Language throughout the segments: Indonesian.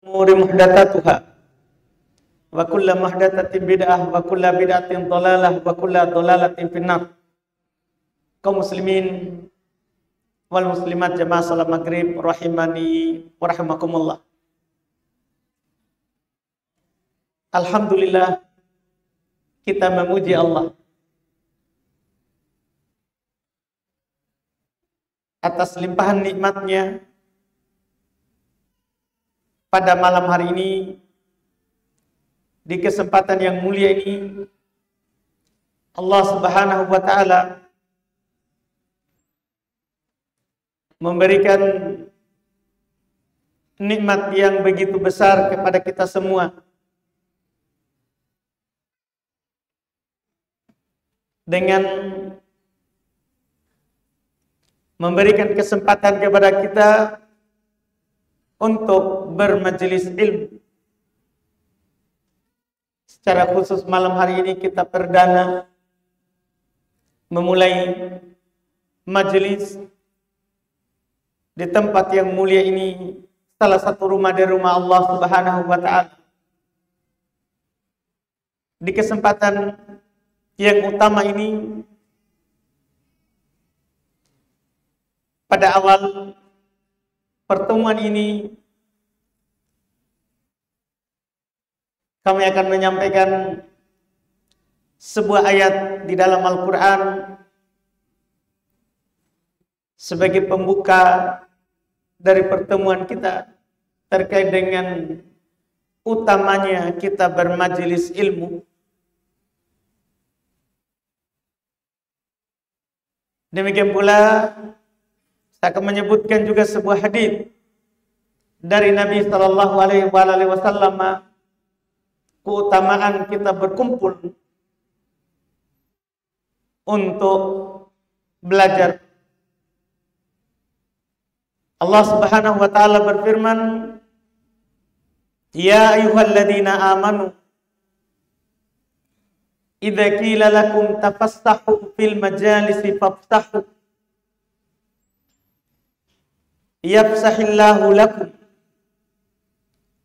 umuri muhdatsatuha wa kullu muhdatsatin bid'ah wa kullu bid'atin dhalalah wa kullu dhalalatin finnar. Kaum muslimin wal muslimat jamaah salat maghrib rahimani wa rahimakumullah. Alhamdulillah, kita memuji Allah atas limpahan nikmatnya pada malam hari ini. Di kesempatan yang mulia ini, Allah Subhanahu wa Ta'ala memberikan nikmat yang begitu besar kepada kita semua, dengan memberikan kesempatan kepada kita untuk bermajelis ilmu. Secara khusus malam hari ini kita perdana memulai majelis di tempat yang mulia ini, salah satu rumah dari rumah Allah Subhanahu wa Ta'ala. Di kesempatan yang utama ini, pada awal pertemuan ini kami akan menyampaikan sebuah ayat di dalam Al-Quran sebagai pembuka dari pertemuan kita terkait dengan utamanya kita bermajelis ilmu. Demikian pula saya akan menyebutkan juga sebuah hadis dari Nabi sallallahu alaihi wasallam, keutamaan kita berkumpul untuk belajar. Allah Subhanahu wa Ta'ala berfirman, "Ya ayyuhalladzina amanu idza qila lakum tafassahu fil majalisi fafsahu yafsahillahu lakum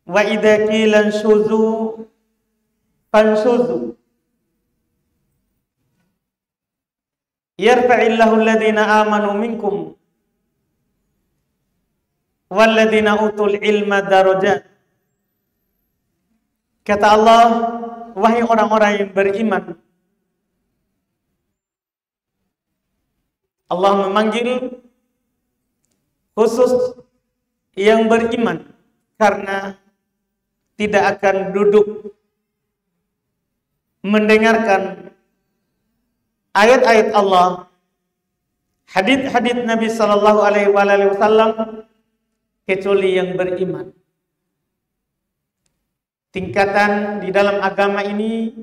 wa idza qila anshuzu fanshuzu yarfa'illahu alladhina amanu minkum walladhina utul ilma darajat." Kata Allah, wahai orang-orang yang beriman, Allah memanggil khusus yang beriman karena tidak akan duduk mendengarkan ayat-ayat Allah, hadits-hadits Nabi sallallahu alaihi wasallam kecuali yang beriman. Tingkatan di dalam agama ini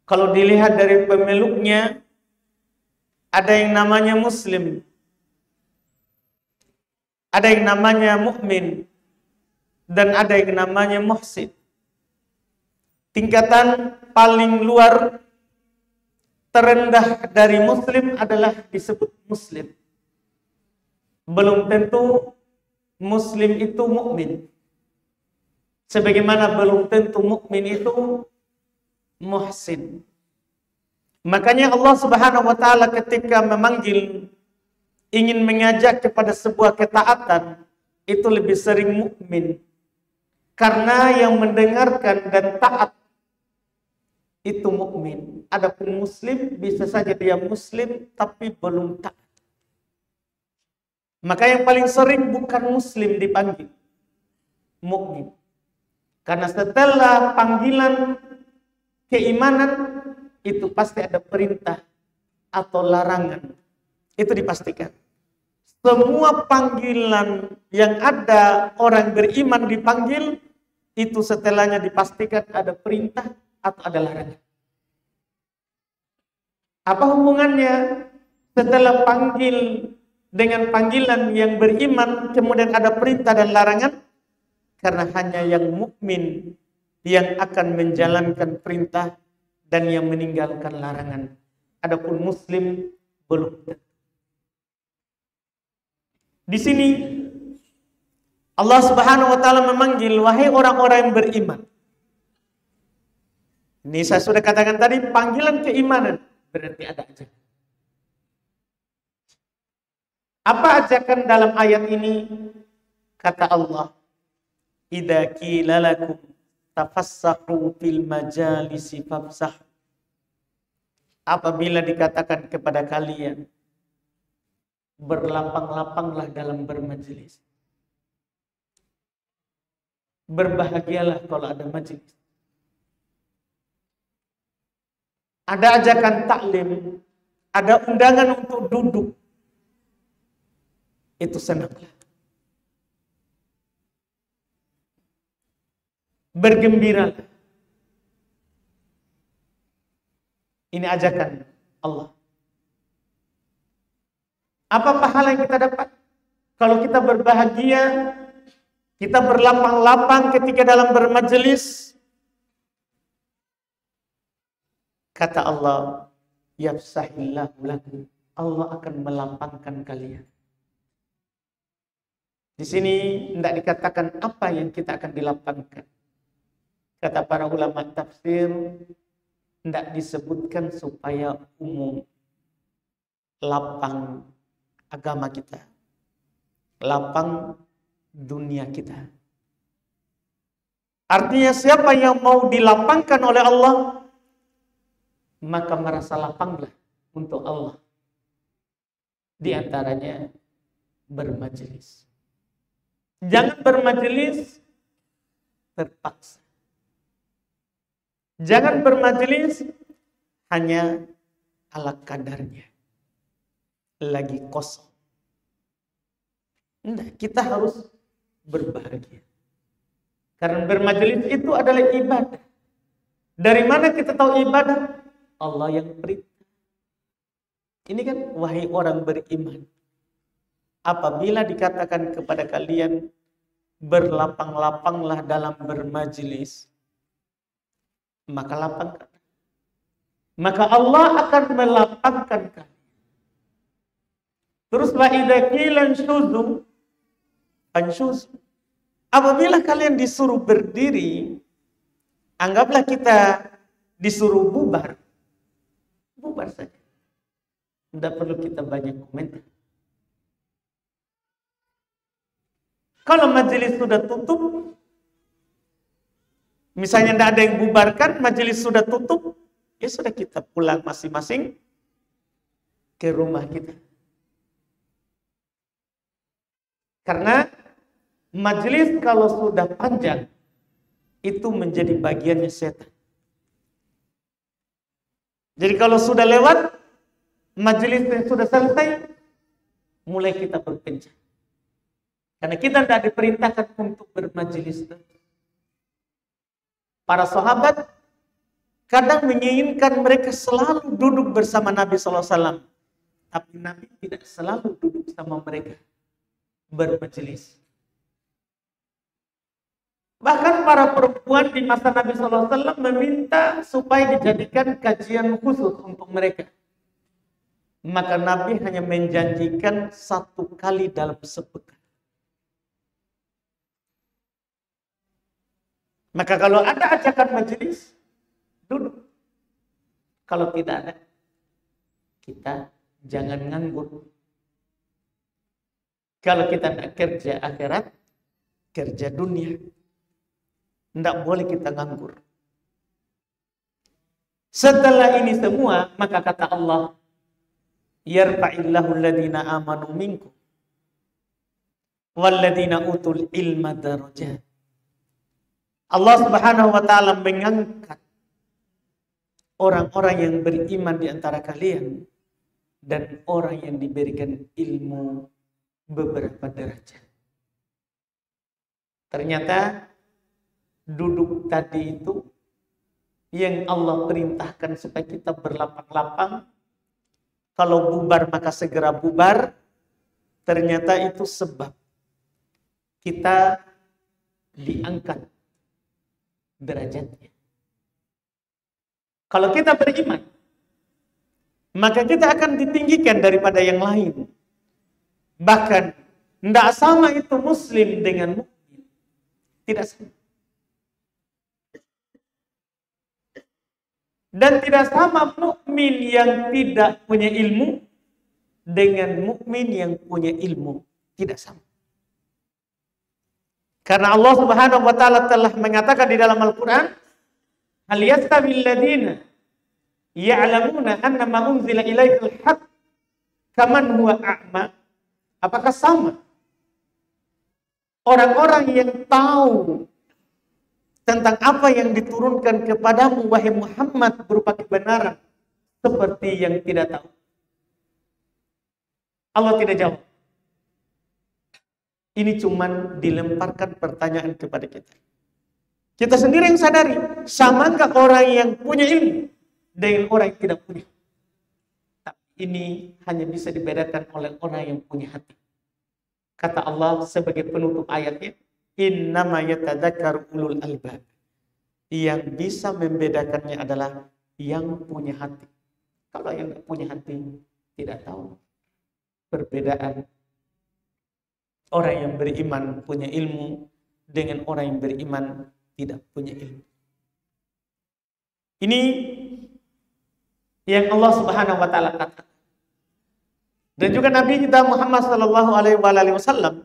kalau dilihat dari pemeluknya, ada yang namanya muslim, ada yang namanya mukmin, dan ada yang namanya muhsin. Tingkatan paling luar terendah dari muslim adalah disebut muslim. Belum tentu muslim itu mukmin, sebagaimana belum tentu mukmin itu muhsin. Makanya Allah Subhanahu wa Ta'ala ketika memanggil, ingin mengajak kepada sebuah ketaatan, itu lebih sering mukmin. Karena yang mendengarkan dan taat itu mukmin. Adapun muslim bisa saja dia muslim tapi belum taat. Maka yang paling sering bukan muslim dipanggil, mukmin. Karena setelah panggilan keimanan itu pasti ada perintah atau larangan. Itu dipastikan. Semua panggilan yang ada orang beriman dipanggil, itu setelahnya dipastikan ada perintah atau ada larangan. Apa hubungannya setelah panggil dengan panggilan yang beriman kemudian ada perintah dan larangan? Karena hanya yang mukmin yang akan menjalankan perintah dan yang meninggalkan larangan. Adapun muslim belum. Di sini Allah Subhanahu wa taala memanggil, wahai orang-orang yang beriman. Ini saya sudah katakan tadi, panggilan keimanan berarti ada ajakan. Apa ajakan dalam ayat ini? Kata Allah, idza qila lakum tafassahu fil majalisi fafsah. Apabila dikatakan kepada kalian, berlapang-lapanglah dalam bermajelis. Berbahagialah kalau ada majelis. Ada ajakan taklim, ada undangan untuk duduk. Itu senanglah. Bergembiralah. Ini ajakan Allah. Apa pahala yang kita dapat? Kalau kita berbahagia, kita berlapang-lapang ketika dalam bermajelis. Kata Allah, yafsahillahu lakum. Allah akan melapangkan kalian. Di sini tidak dikatakan apa yang kita akan dilapangkan. Kata para ulama tafsir, tidak disebutkan supaya umum, lapang agama kita, lapang dunia kita. Artinya siapa yang mau dilapangkan oleh Allah, maka merasa lapanglah untuk Allah. Di antaranya bermajelis. Jangan bermajelis terpaksa. Jangan bermajelis hanya ala kadarnya. Lagi kosong. Nah, kita harus berbahagia. Karena bermajelis itu adalah ibadah. Dari mana kita tahu ibadah? Allah yang perintah. Ini kan, wahai orang beriman, apabila dikatakan kepada kalian, berlapang-lapanglah dalam bermajelis, maka lapangkan. Maka Allah akan melapangkan kalian. Terus wa idza qila anshuzu anshuz. Apabila kalian disuruh berdiri, anggaplah kita disuruh bubar. Bubar saja. Tidak perlu kita banyak komentar. Kalau majelis sudah tutup, misalnya tidak ada yang bubarkan, majelis sudah tutup, ya sudah kita pulang masing-masing ke rumah kita. Karena majelis kalau sudah panjang, itu menjadi bagiannya setan. Jadi kalau sudah lewat, majelis yang sudah selesai, mulai kita berpencar. Karena kita tidak diperintahkan untuk bermajelis. Para sahabat kadang menginginkan mereka selalu duduk bersama Nabi SAW. Tapi Nabi tidak selalu duduk sama mereka bermajelis. Bahkan para perempuan di masa Nabi SAW meminta supaya dijadikan kajian khusus untuk mereka. Maka Nabi hanya menjanjikan 1 kali dalam sepekan. Maka kalau ada ajakan majelis, duduk. Kalau tidak ada, kita jangan nganggur. Kalau kita tidak kerja akhirat, kerja dunia. Tidak boleh kita nganggur. Setelah ini semua, maka kata Allah, yarfa'illahu alladhina amanu minkum walladhina utul ilma darajat. Allah Subhanahu wa taala mengangkat orang-orang yang beriman di antara kalian dan orang yang diberikan ilmu beberapa derajat. Ternyata duduk tadi itu yang Allah perintahkan supaya kita berlapang-lapang. Kalau bubar maka segera bubar. Ternyata itu sebab kita diangkat derajatnya. Kalau kita beriman, maka kita akan ditinggikan daripada yang lain. Bahkan tidak sama itu muslim dengan mukmin. Tidak sama. Dan tidak sama mukmin yang tidak punya ilmu dengan mukmin yang punya ilmu. Tidak sama. Karena Allah Subhanahu wa taala telah mengatakan di dalam Al-Qur'an, "Hal yastawil ladzina ya'lamuna annama unzila ilaikal haqq kaman huwa a'ma?" Apakah sama orang-orang yang tahu tentang apa yang diturunkan kepadamu wahai Muhammad berupa kebenaran seperti yang tidak tahu? Allah tidak jawab. Ini cuman dilemparkan pertanyaan kepada kita. Kita sendiri yang sadari, samakah orang yang punya ilmu dengan orang yang tidak punya? Tapi ini hanya bisa dibedakan oleh orang yang punya hati. Kata Allah sebagai penutup ayatnya, innama yatadzakkaru ulul albab. Yang bisa membedakannya adalah yang punya hati. Kalau yang tidak punya hati, tidak tahu perbedaan orang yang beriman punya ilmu dengan orang yang beriman tidak punya ilmu. Ini yang Allah Subhanahu wa taala katakan. Dan juga Nabi kita Muhammad sallallahu alaihi wasallam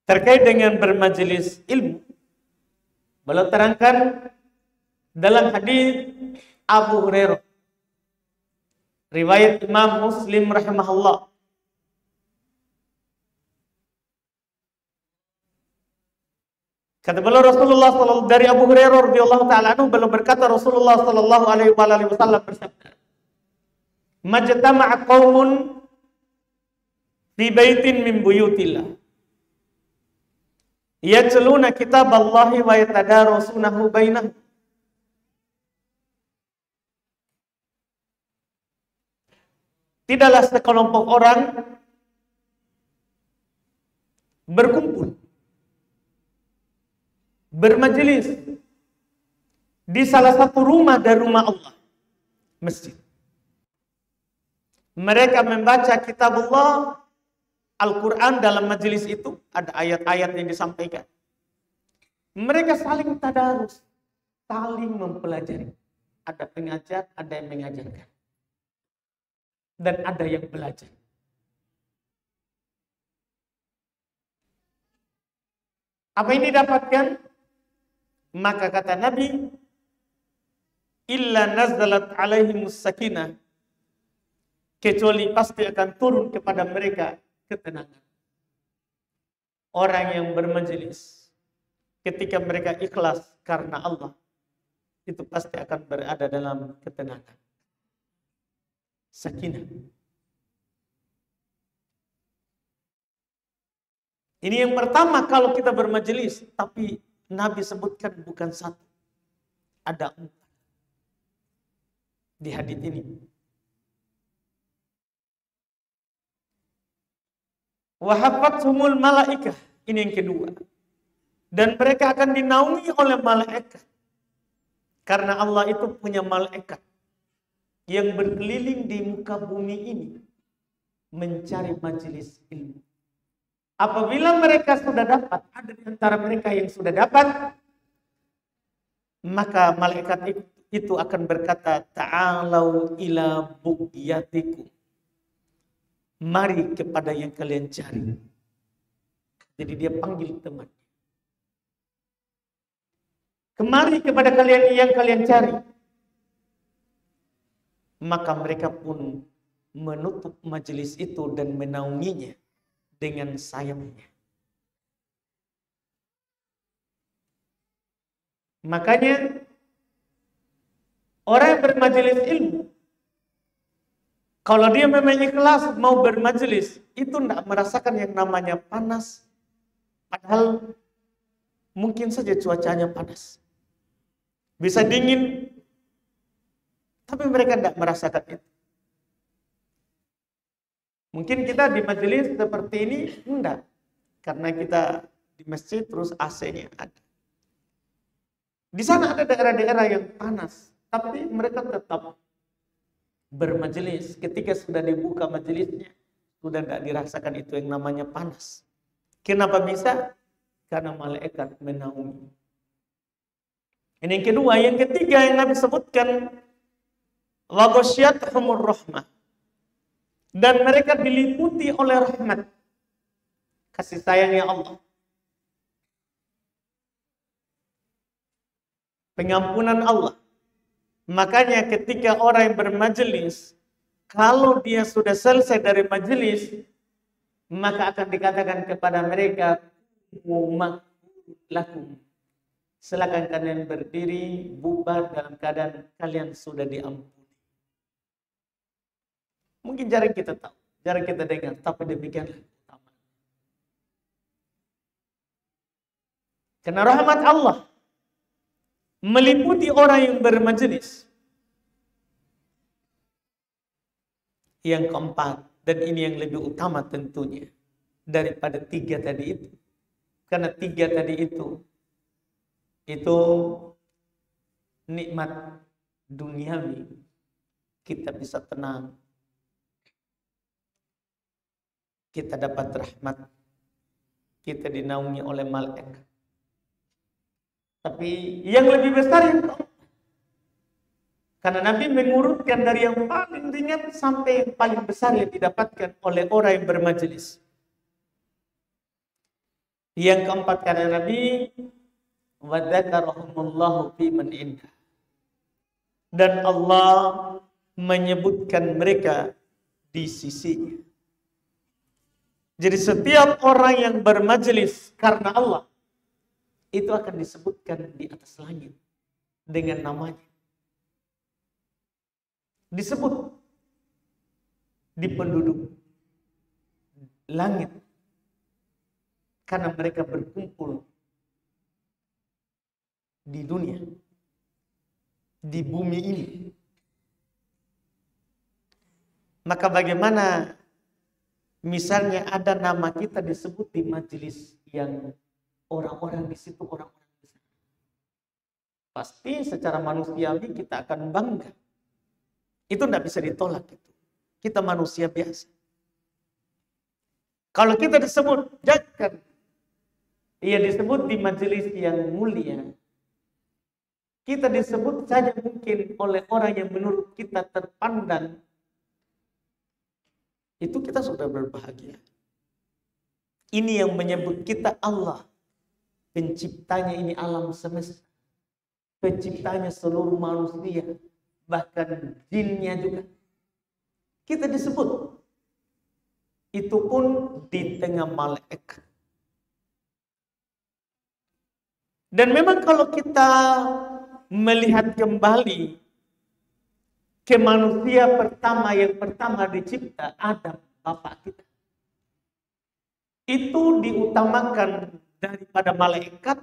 terkait dengan bermajelis ilmu, beliau terangkan dalam hadis Abu Hurairah riwayat Imam Muslim rahimahullah. Kata beliau Rasulullah sallallahu dari Abu Hurairah radhiyallahu taala anhu, beliau berkata Rasulullah sallallahu alaihi wasallam bersabda, "Majtama'a qaumun fi baitin min buyutillah yatluna kitaballahi wa yatadarasunahu bainahum." Tidaklah sekelompok orang berkumpul, bermajelis di salah satu rumah dari rumah Allah, masjid. Mereka membaca kitab Allah, Al-Quran. Dalam majelis itu ada ayat-ayat yang disampaikan. Mereka saling tadarus, saling mempelajari. Ada pengajar, ada yang mengajarkan. Dan ada yang belajar. Apa yang didapatkan? Maka kata Nabi, illa nazalat alaihimus sakinah, kecuali pasti akan turun kepada mereka ketenangan. Orang yang bermajelis ketika mereka ikhlas karena Allah, itu pasti akan berada dalam ketenangan. Sakinah. Ini yang pertama kalau kita bermajelis, tapi Nabi sebutkan bukan satu, ada 4 di hadits ini. Wahafathumul malaikah, ini yang kedua. Dan mereka akan dinaungi oleh malaikat. Karena Allah itu punya malaikat yang berkeliling di muka bumi ini mencari majelis ilmu. Apabila mereka sudah dapat, ada di antara mereka yang sudah dapat, maka malaikat itu akan berkata, ta'alau ila bugyatikum. Mari kepada yang kalian cari. Jadi dia panggil teman. Kemari kepada kalian yang kalian cari. Maka mereka pun menutup majelis itu dan menaunginya dengan sayapnya. Makanya orang yang bermajelis ilmu, kalau dia memang ikhlas mau bermajelis, itu tidak merasakan yang namanya panas. Padahal mungkin saja cuacanya panas. Bisa dingin, tapi mereka tidak merasakan itu. Mungkin kita di majelis seperti ini, enggak. Karena kita di masjid terus AC-nya ada. Di sana ada daerah-daerah yang panas, tapi mereka tetap bermajelis. Ketika sudah dibuka majelisnya, sudah tidak dirasakan itu yang namanya panas. Kenapa bisa? Karena malaikat menaungi. Ini yang kedua. Yang ketiga yang Nabi sebutkan, wa ghasyiyatuhumur rahmah. Dan mereka diliputi oleh rahmat, kasih sayangnya Allah, pengampunan Allah. Makanya ketika orang yang bermajelis, kalau dia sudah selesai dari majelis, maka akan dikatakan kepada mereka, lakum, silakan kalian berdiri, bubar dalam keadaan kalian sudah diampuni. Mungkin jarang kita tahu, jarang kita dengar, tapi demikianlah utama. Karena rahmat Allah meliputi orang yang bermajelis. Yang keempat, dan ini yang lebih utama tentunya daripada tiga tadi itu. Karena tiga tadi itu nikmat duniawi. Kita bisa tenang, kita dapat rahmat, kita dinaungi oleh malaikat. Tapi yang lebih besar yang keempat. Karena Nabi mengurutkan dari yang paling ringan sampai yang paling besar yang didapatkan oleh orang yang bermajelis. Yang keempat kata Nabi, wa dzakarahumullahu fi man indah. Dan Allah menyebutkan mereka di sisinya. Jadi setiap orang yang bermajelis karena Allah, itu akan disebutkan di atas langit dengan namanya. Disebut di penduduk langit karena mereka berkumpul di dunia, di bumi ini. Maka bagaimana misalnya ada nama kita disebut di majelis yang orang-orang di situ orang-orang besar, pasti secara manusiawi kita akan bangga. Itu tidak bisa ditolak itu. Kita manusia biasa. Kalau kita disebut jangan, ia disebut di majelis yang mulia, kita disebut saja mungkin oleh orang yang menurut kita terpandang, itu kita sudah berbahagia. Ini yang menyebut kita Allah, penciptanya ini alam semesta, penciptanya seluruh manusia, bahkan jinnya juga. Kita disebut. Itu pun di tengah malaikat. Dan memang kalau kita melihat kembali ke manusia pertama yang pertama dicipta, Adam, bapak kita, itu diutamakan daripada malaikat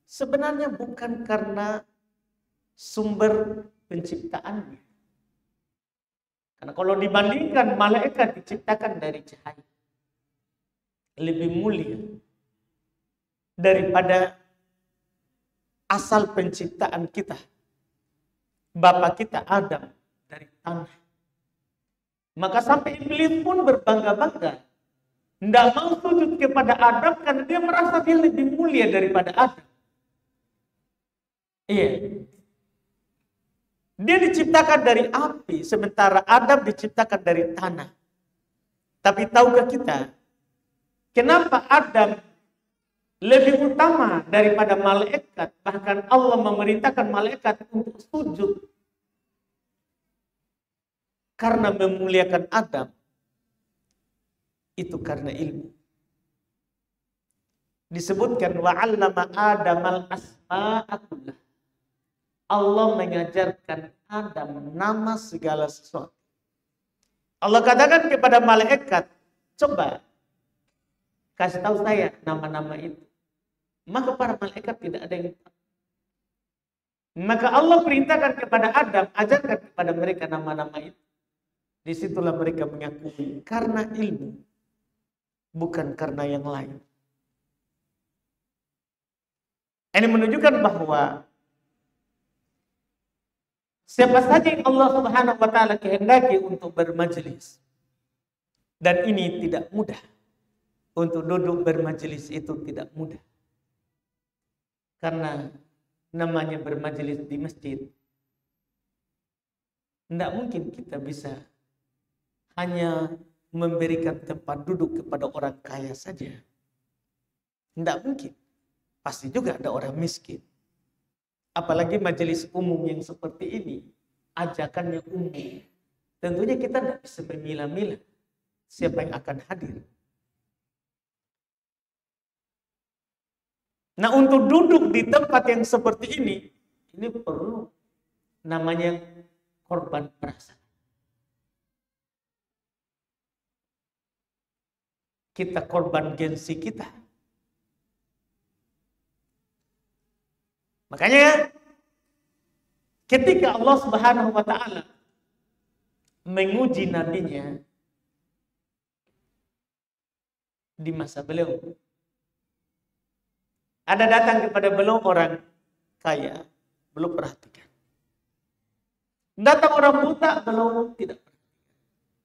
sebenarnya bukan karena sumber penciptaannya. Karena kalau dibandingkan malaikat diciptakan dari cahaya, lebih mulia daripada asal penciptaan kita. Bapak kita Adam dari tanah. Maka sampai iblis pun berbangga-bangga, tidak mau sujud kepada Adam karena dia merasa dia lebih mulia daripada Adam. Iya. Dia diciptakan dari api, sementara Adam diciptakan dari tanah. Tapi tahukah kita, kenapa Adam lebih utama daripada malaikat? Bahkan Allah memerintahkan malaikat untuk sujud. Karena memuliakan Adam, itu karena ilmu. Disebutkan wa'allama Adamal asma'a kullah. Allah mengajarkan Adam nama segala sesuatu. Allah katakan kepada malaikat, coba kasih tahu saya nama-nama itu. Maka para malaikat tidak ada yang tahu. Maka Allah perintahkan kepada Adam, ajarkan kepada mereka nama-nama itu. Disitulah mereka mengakui karena ilmu, bukan karena yang lain. Ini menunjukkan bahwa siapa saja yang Allah Subhanahu wa taala kehendaki untuk bermajelis, Dan ini tidak mudah. Untuk duduk bermajelis itu tidak mudah. Karena namanya bermajelis di masjid, tidak mungkin kita bisa hanya memberikan tempat duduk kepada orang kaya saja. Tidak mungkin. Pasti juga ada orang miskin. Apalagi majelis umum yang seperti ini, ajakannya umum. Tentunya kita tidak bisa memilah-milah siapa yang akan hadir. Nah, untuk duduk di tempat yang seperti ini perlu namanya korban perasaan. Kita korban gengsi kita. Makanya ketika Allah Subhanahu wa taala menguji nabinya di masa beliau, ada datang kepada beliau orang kaya, belum perhatikan. Datang orang buta, belum tidak perhatikan.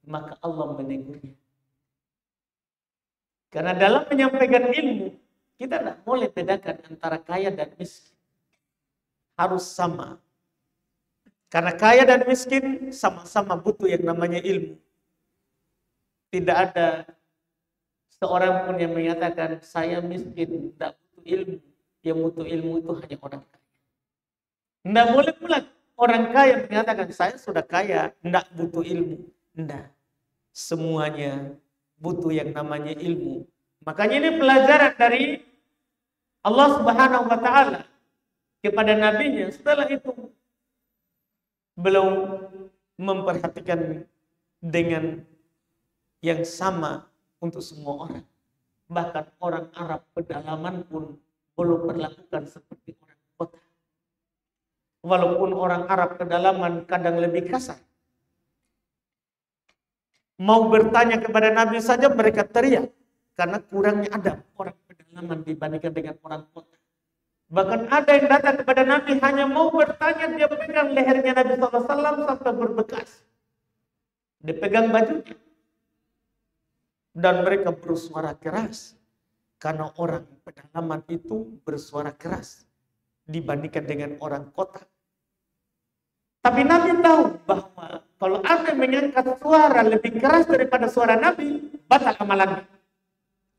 Maka Allah menegurnya. Karena dalam menyampaikan ilmu, kita tidak boleh bedakan antara kaya dan miskin. Harus sama. Karena kaya dan miskin sama-sama butuh yang namanya ilmu. Tidak ada seorang pun yang menyatakan saya miskin, tidak butuh ilmu. Yang butuh ilmu itu hanya orang kaya. Tidak boleh pula orang kaya menyatakan saya sudah kaya, tidak butuh ilmu. Tidak. Semuanya butuh yang namanya ilmu. Makanya ini pelajaran dari Allah Subhanahu wa taala kepada nabinya. Setelah itu belum memperhatikan dengan yang sama untuk semua orang. Bahkan orang Arab pedalaman pun belum perlakukan seperti orang kota. Walaupun orang Arab pedalaman kadang lebih kasar. Mau bertanya kepada Nabi saja mereka teriak. Karena kurangnya adab orang pedalaman dibandingkan dengan orang kota. Bahkan ada yang datang kepada Nabi hanya mau bertanya, dia pegang lehernya Nabi SAW sampai berbekas. Dia pegang bajunya. Dan mereka bersuara keras. Karena orang pedalaman itu bersuara keras dibandingkan dengan orang kota. Tapi Nabi tahu bahwa kalau ada yang mengangkat suara lebih keras daripada suara Nabi, batal amalannya.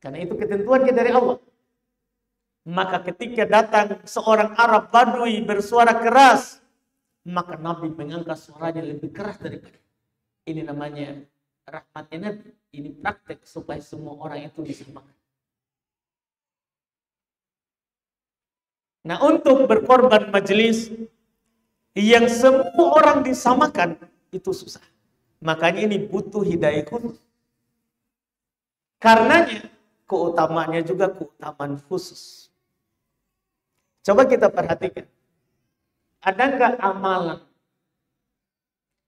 Karena itu ketentuannya dari Allah. Maka ketika datang seorang Arab Badui bersuara keras, maka Nabi mengangkat suaranya lebih keras daripada. Ini namanya rahmatnya Nabi. Ini praktek supaya semua orang itu disamakan. Nah, untuk berkorban majelis yang semua orang disamakan itu susah. Makanya ini butuh hidayah khusus. Karenanya keutamaannya juga keutamaan khusus. Coba kita perhatikan. Adakah amalan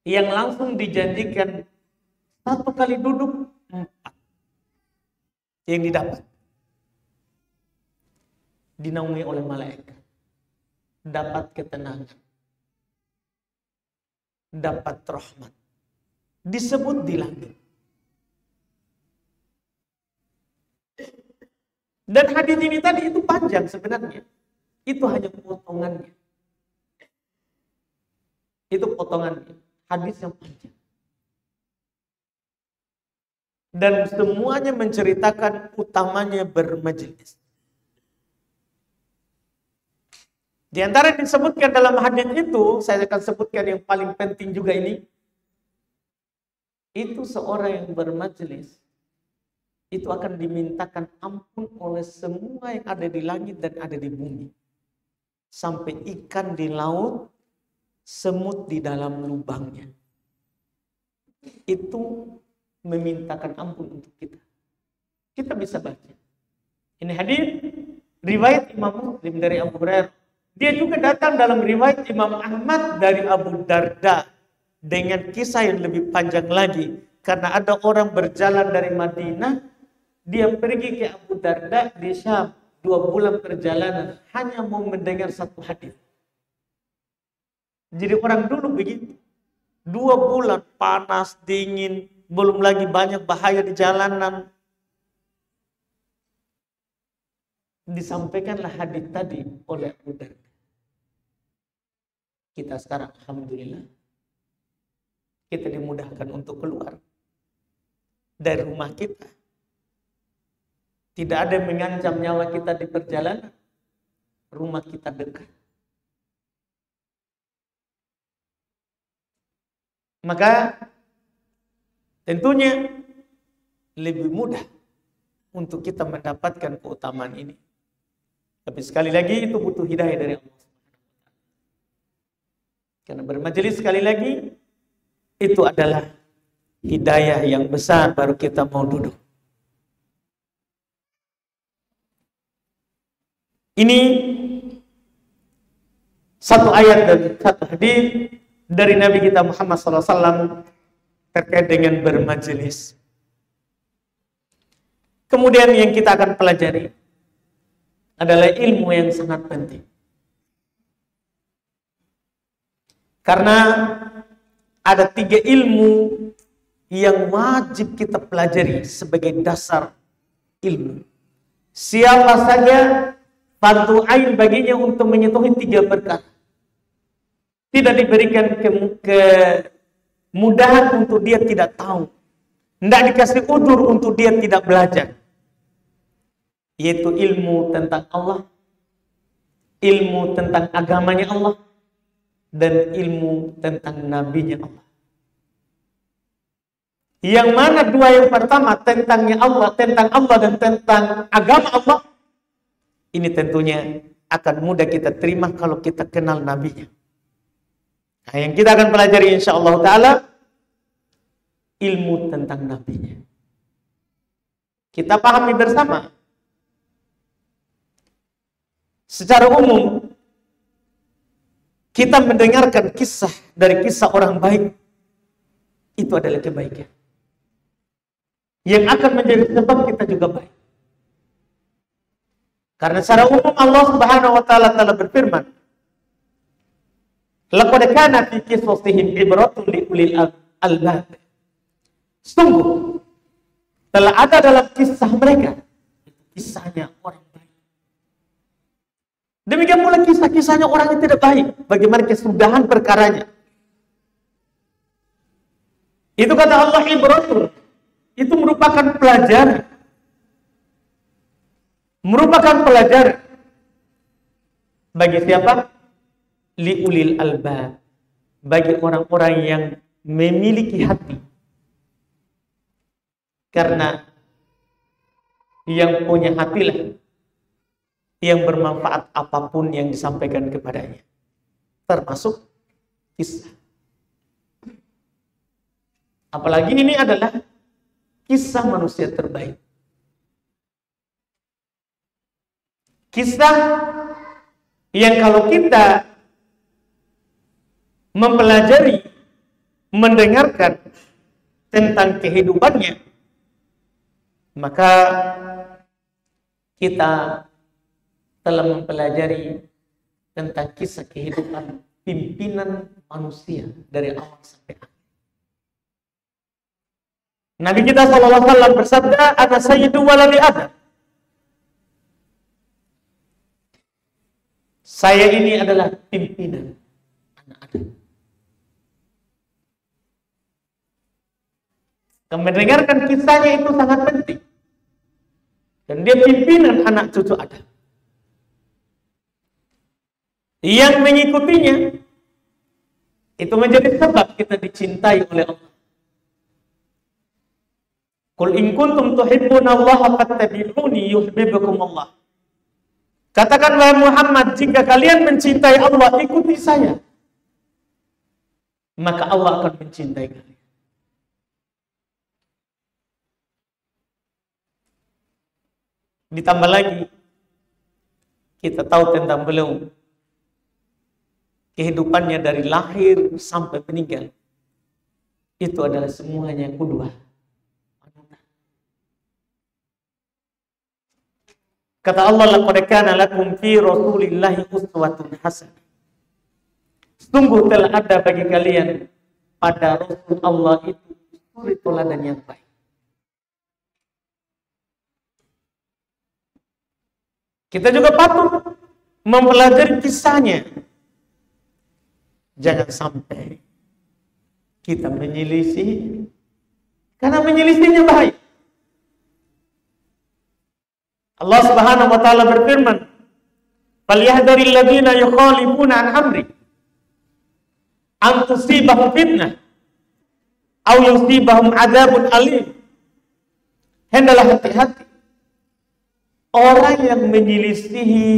yang langsung dijanjikan satu kali duduk 4 yang didapat? Dinaungi oleh malaikat. Dapat ketenangan. Dapat rahmat. Disebut di langit. Dan hadis ini tadi itu panjang sebenarnya. Itu hanya potongannya. Itu potongannya. Hadis yang panjang. Dan semuanya menceritakan utamanya bermajelis. Di antara yang disebutkan dalam hadis itu, saya akan sebutkan yang paling penting juga ini. Itu seorang yang bermajelis, itu akan dimintakan ampun oleh semua yang ada di langit dan ada di bumi. Sampai ikan di laut, semut di dalam lubangnya. Itu memintakan ampun untuk kita. Kita bisa baca. Ini hadis riwayat Imam Muslim dari Abu Hurairah. Dia juga datang dalam riwayat Imam Ahmad dari Abu Darda dengan kisah yang lebih panjang lagi. Karena ada orang berjalan dari Madinah, dia pergi ke Abu Darda di Syam 2 bulan perjalanan hanya mau mendengar satu hadis. Jadi orang dulu begitu. 2 bulan panas, dingin, belum lagi banyak bahaya di jalanan. Disampaikanlah hadis tadi oleh Abu Darda. Kita sekarang alhamdulillah kita dimudahkan untuk keluar dari rumah kita. Tidak ada yang mengancam nyawa kita di perjalanan. Rumah kita dekat. Maka tentunya lebih mudah untuk kita mendapatkan keutamaan ini. Tapi sekali lagi itu butuh hidayah dari Allah. Karena bermajelis sekali lagi itu adalah hidayah yang besar baru kita mau duduk. Ini satu ayat dan satu hadis dari Nabi kita Muhammad SAW terkait dengan bermajelis. Kemudian yang kita akan pelajari adalah ilmu yang sangat penting. Karena ada 3 ilmu yang wajib kita pelajari sebagai dasar ilmu. Siapa saja fardu ain baginya untuk menyentuh 3 perkara. Tidak diberikan kemudahan untuk dia tidak tahu. Tidak dikasih udzur untuk dia tidak belajar. Yaitu ilmu tentang Allah, ilmu tentang agamanya Allah, dan ilmu tentang nabinya Allah. Yang mana 2 yang pertama tentang Allah dan tentang agama Allah, ini tentunya akan mudah kita terima kalau kita kenal nabinya. Nah, yang kita akan pelajari insyaallah taala ilmu tentang nabinya. Kita pahami bersama. Secara umum kita mendengarkan kisah dari kisah orang baik, itu adalah kebaikan yang akan menjadi sebab kita juga baik. Karena secara umum Allah Subhanahu wa taala telah berfirman, "Laqad kana fi qisasihim ibratun li ulil albab." Sungguh telah ada dalam kisah mereka, kisahnya orang baik. Demikian pula kisah-kisahnya orang yang tidak baik. Bagaimana kesudahan perkaranya. Itu kata Allah ibratun. Itu merupakan pelajaran. Merupakan pelajaran. Bagi siapa? Liulil albab. Bagi orang-orang yang memiliki hati. Karena yang punya hatilah yang bermanfaat apapun yang disampaikan kepadanya. Termasuk kisah. Apalagi ini adalah kisah manusia terbaik. Kisah yang kalau kita mempelajari, mendengarkan tentang kehidupannya, maka kita telah mempelajari tentang kisah kehidupan pimpinan manusia dari awal sampai akhir. Nabi kita SAW bersabda, "Ana sayyidu waladi Adam." Saya ini adalah pimpinan anak Adam. Mendengarkan kisahnya itu sangat penting. Dan dia pimpinan anak cucu Adam. Yang mengikutinya itu menjadi sebab kita dicintai oleh Allah. Qul in kuntum tuhibbunallaha fattabi'uni yuhibbukum Allah. Katakan wahai Muhammad, jika kalian mencintai Allah, ikuti saya. Maka Allah akan mencintai kalian. Ditambah lagi, kita tahu tentang beliau. Kehidupannya dari lahir sampai meninggal. Itu adalah semuanya qudwah. Kata Allah, laqad kana lakum fi Rasulillahi uswatun hasanah. Sungguh telah ada bagi kalian pada Rasul Allah itu suri teladan yang baik. Kita juga patut mempelajari kisahnya. Jangan sampai kita menyelisih, karena menyelisihnya bahaya. Allah Subhanahu wa taala berfirman, "Falyahdharil ladzina yukhalifuna an amri an tusibahum fitnah aw yusibahum adzabun alim." Hendaklah hati-hati orang yang menyelisihi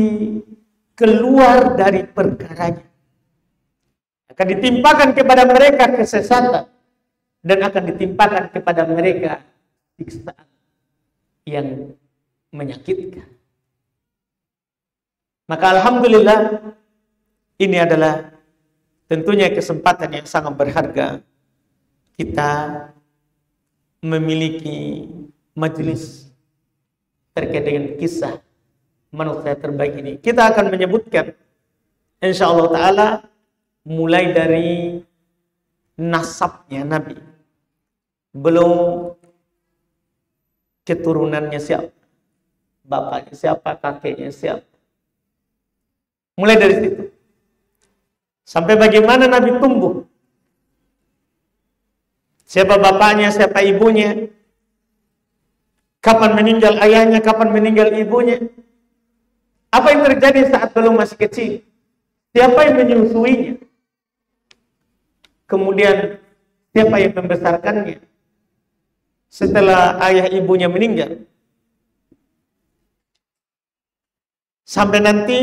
keluar dari perkaranya. Akan ditimpakan kepada mereka kesesatan dan akan ditimpakan kepada mereka siksaan yang menyakitkan. Maka alhamdulillah ini adalah tentunya kesempatan yang sangat berharga kita memiliki majelis terkait dengan kisah manusia terbaik ini. Kita akan menyebutkan insyaallah taala mulai dari nasabnya Nabi, belum keturunannya siapa, bapaknya siapa, kakeknya siapa. Mulai dari situ sampai bagaimana Nabi tumbuh, siapa bapaknya, siapa ibunya, kapan meninggal ayahnya, kapan meninggal ibunya, apa yang terjadi saat belum masih kecil, siapa yang menyusuinya, kemudian siapa yang membesarkannya setelah ayah ibunya meninggal, sampai nanti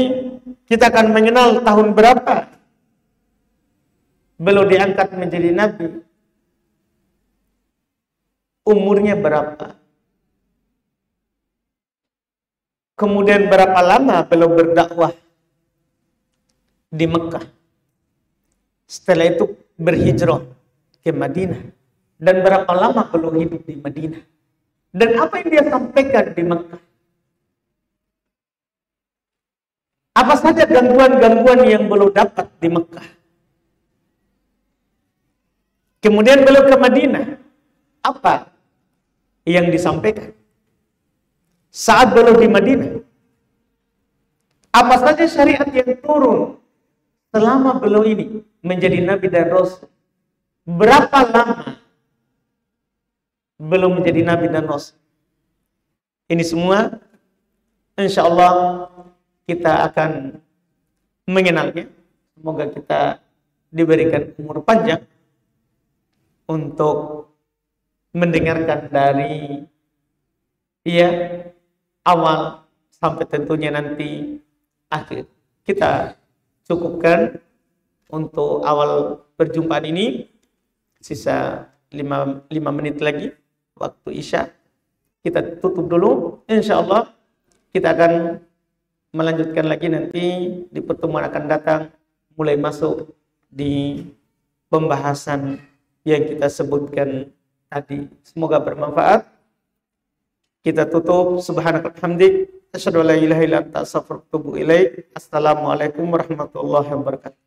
kita akan mengenal tahun berapa belum diangkat menjadi nabi, umurnya berapa, kemudian berapa lama belum berdakwah di Mekah, setelah itu berhijrah ke Madinah, dan berapa lama belum hidup di Madinah, dan apa yang dia sampaikan di Mekah, apa saja gangguan-gangguan yang belum dapat di Mekah, kemudian belum ke Madinah, apa yang disampaikan saat belum di Madinah, apa saja syariat yang turun selama belum ini menjadi nabi dan rasul, berapa lama belum menjadi nabi dan rasul. Ini semua insyaallah kita akan mengenalnya. Semoga kita diberikan umur panjang untuk mendengarkan dari awal sampai tentunya nanti akhir. Kita cukupkan untuk awal perjumpaan ini. Sisa 5 menit lagi waktu Isya. Kita tutup dulu. Insyaallah kita akan melanjutkan lagi nanti di pertemuan akan datang, mulai masuk di pembahasan yang kita sebutkan tadi. Semoga bermanfaat. Kita tutup. Subhanakallahumma hamdik, asyhadu an la ilaha illa anta, astaghfiruka wa atubu ilaik. Assalamualaikum warahmatullahi wabarakatuh.